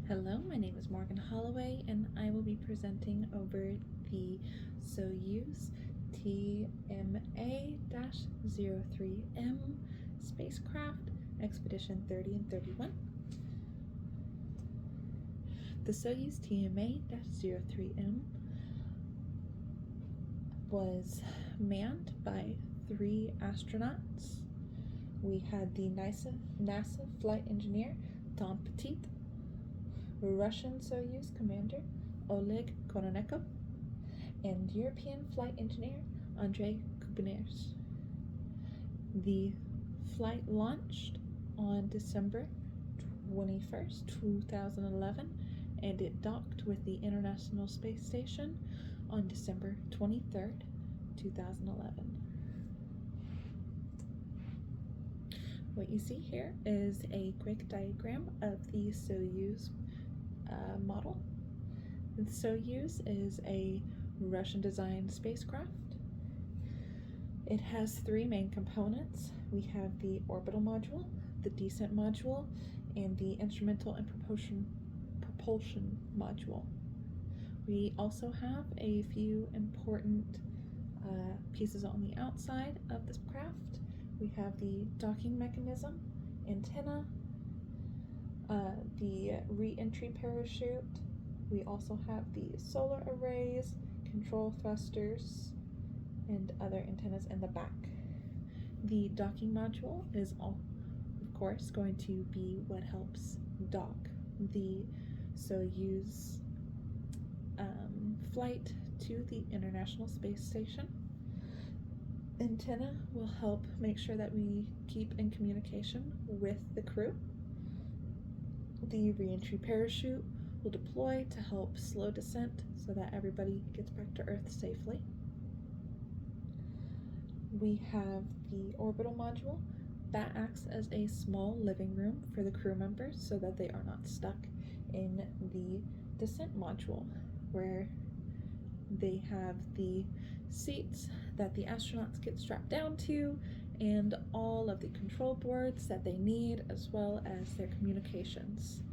Hello, my name is Morgan Holloway, and I will be presenting over the Soyuz TMA-03M spacecraft, Expedition 30 and 31. The Soyuz TMA-03M was manned by 3 astronauts. We had the NASA flight engineer, Tom Petit, Russian Soyuz commander Oleg Kononenko, and European flight engineer Andrei Kubiners. The flight launched on December 21st, 2011, and it docked with the International Space Station on December 23rd, 2011. What you see here is a quick diagram of the Soyuz model. The Soyuz is a Russian-designed spacecraft. It has 3 main components. We have the orbital module, the descent module, and the instrumental and propulsion module. We also have a few important pieces on the outside of this craft. We have the docking mechanism, antenna, the re-entry parachute. We also have the solar arrays, control thrusters, and other antennas in the back. The docking module is, of course, going to be what helps dock the Soyuz flight to the International Space Station. Antenna will help make sure that we keep in communication with the crew. The re-entry parachute will deploy to help slow descent so that everybody gets back to Earth safely. We have the orbital module that acts as a small living room for the crew members so that they are not stuck in the descent module, where they have the seats that the astronauts get strapped down to and all of the control boards that they need, as well as their communications.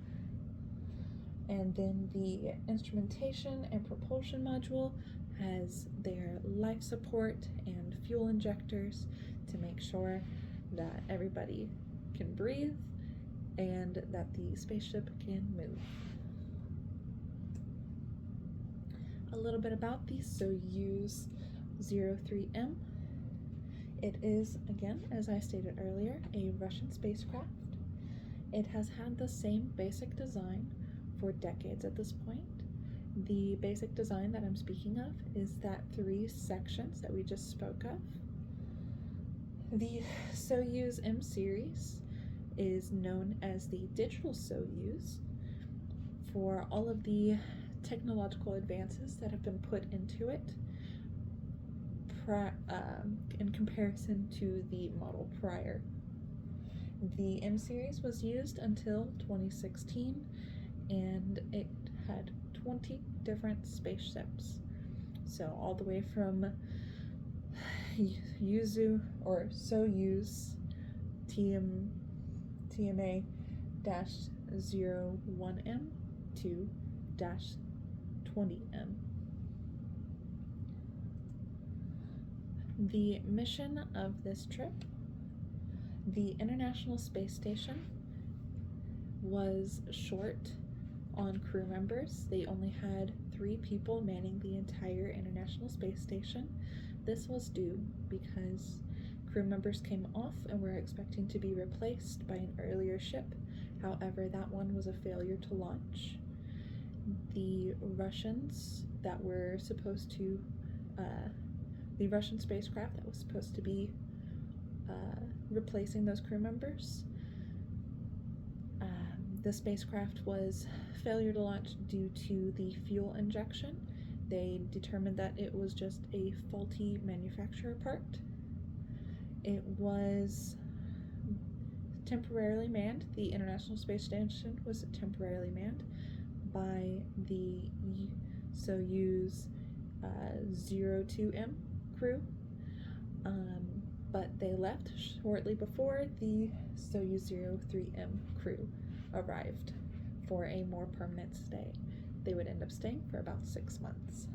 And then the instrumentation and propulsion module has their life support and fuel injectors to make sure that everybody can breathe and that the spaceship can move. A little bit about the Soyuz 03M. It is, again, as I stated earlier, a Russian spacecraft. It has had the same basic design for decades at this point. The basic design that I'm speaking of is that 3 sections that we just spoke of. The Soyuz M series is known as the digital Soyuz for all of the technological advances that have been put into it in comparison to the model prior. The M series was used until 2016, and it had 20 different spaceships. So all the way from Soyuz TMA-01M to -20M. The mission of this trip: the International Space Station was short on crew members. They only had 3 people manning the entire International Space Station. This was due because crew members came off and were expecting to be replaced by an earlier ship. However, that one was a failure to launch. The Russians that were supposed to the Russian spacecraft that was supposed to be replacing those crew members, the spacecraft was failure to launch due to the fuel injection. They determined that it was just a faulty manufacturer part. It was temporarily manned. The International Space Station was temporarily manned by the Soyuz 02M crew, but they left shortly before the Soyuz 03M crew arrived for a more permanent stay. They would end up staying for about 6 months.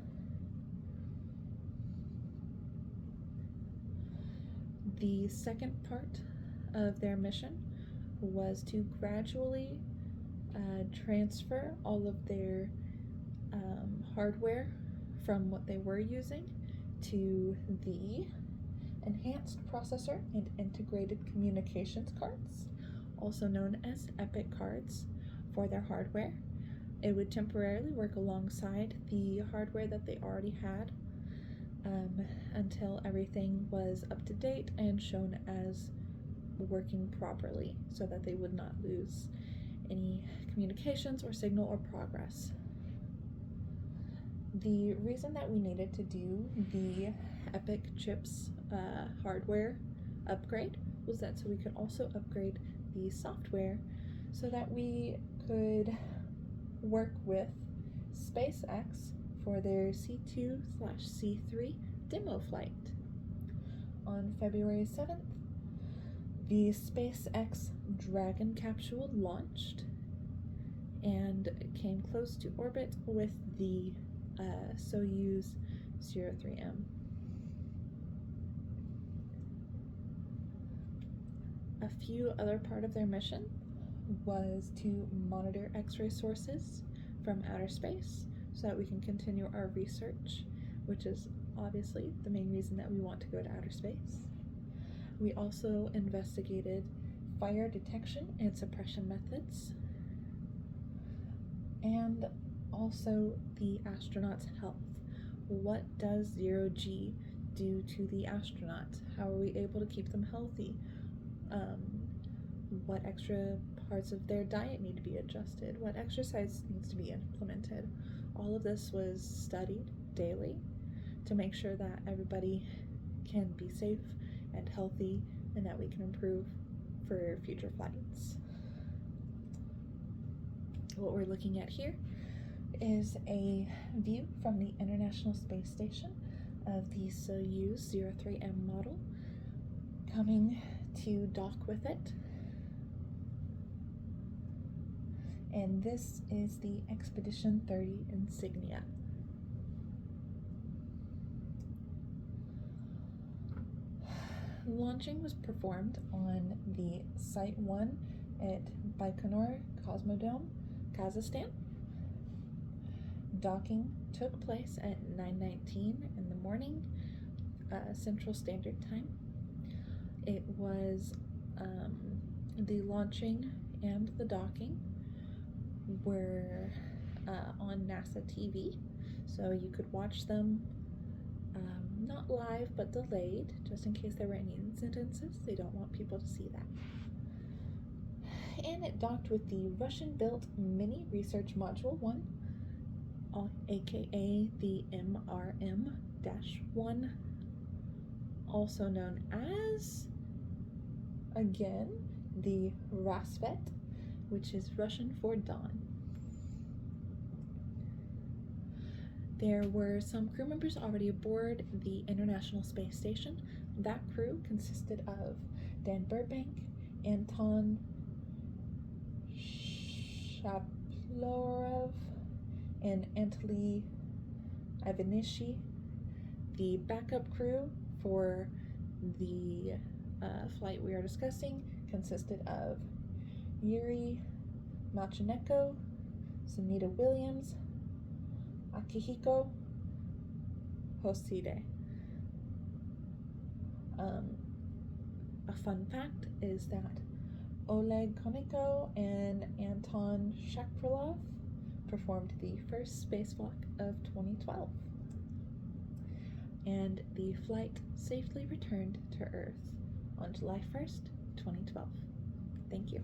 The second part of their mission was to gradually transfer all of their hardware from what they were using to the Enhanced Processor and Integrated Communications cards, also known as EPIC cards, for their hardware. It would temporarily work alongside the hardware that they already had until everything was up to date and shown as working properly, so that they would not lose any communications or signal or progress. The reason that we needed to do the EPIC chips hardware upgrade was that so we could also upgrade the software so that we could work with SpaceX for their C2/C3 demo flight. On February 7th, the SpaceX Dragon capsule launched and came close to orbit with the Soyuz 03M. A few other part of their mission was to monitor X-ray sources from outer space so that we can continue our research, which is obviously the main reason that we want to go to outer space. We also investigated fire detection and suppression methods, and also the astronauts' health. What does 0G do to the astronauts? How are we able to keep them healthy? What extra parts of their diet need to be adjusted? What exercise needs to be implemented? All of this was studied daily to make sure that everybody can be safe and healthy and that we can improve for future flights. What we're looking at here is a view from the International Space Station of the Soyuz 03M model coming to dock with it. And this is the Expedition 30 insignia. Launching was performed on the Site 1 at Baikonur Cosmodrome, Kazakhstan. Docking took place at 9:19 in the morning, Central Standard Time. It was the launching and the docking were on NASA TV, so you could watch them not live but delayed, just in case there were any incidences. They don't want people to see that. And it docked with the Russian-built Mini Research Module 1, aka the MRM-1, also known as, again, the Rassvet, which is Russian for dawn. There were some crew members already aboard the International Space Station. That crew consisted of Dan Burbank, Anton Shaplorov, and Anatoly Ivanishvili. The backup crew for the flight we are discussing consisted of Yuri Malchenko, Sunita Williams, Akihiko Hoshide. A fun fact is that Oleg Konenko and Anton Shakrylov performed the first spacewalk of 2012, and the flight safely returned to Earth on July 1st, 2012. Thank you.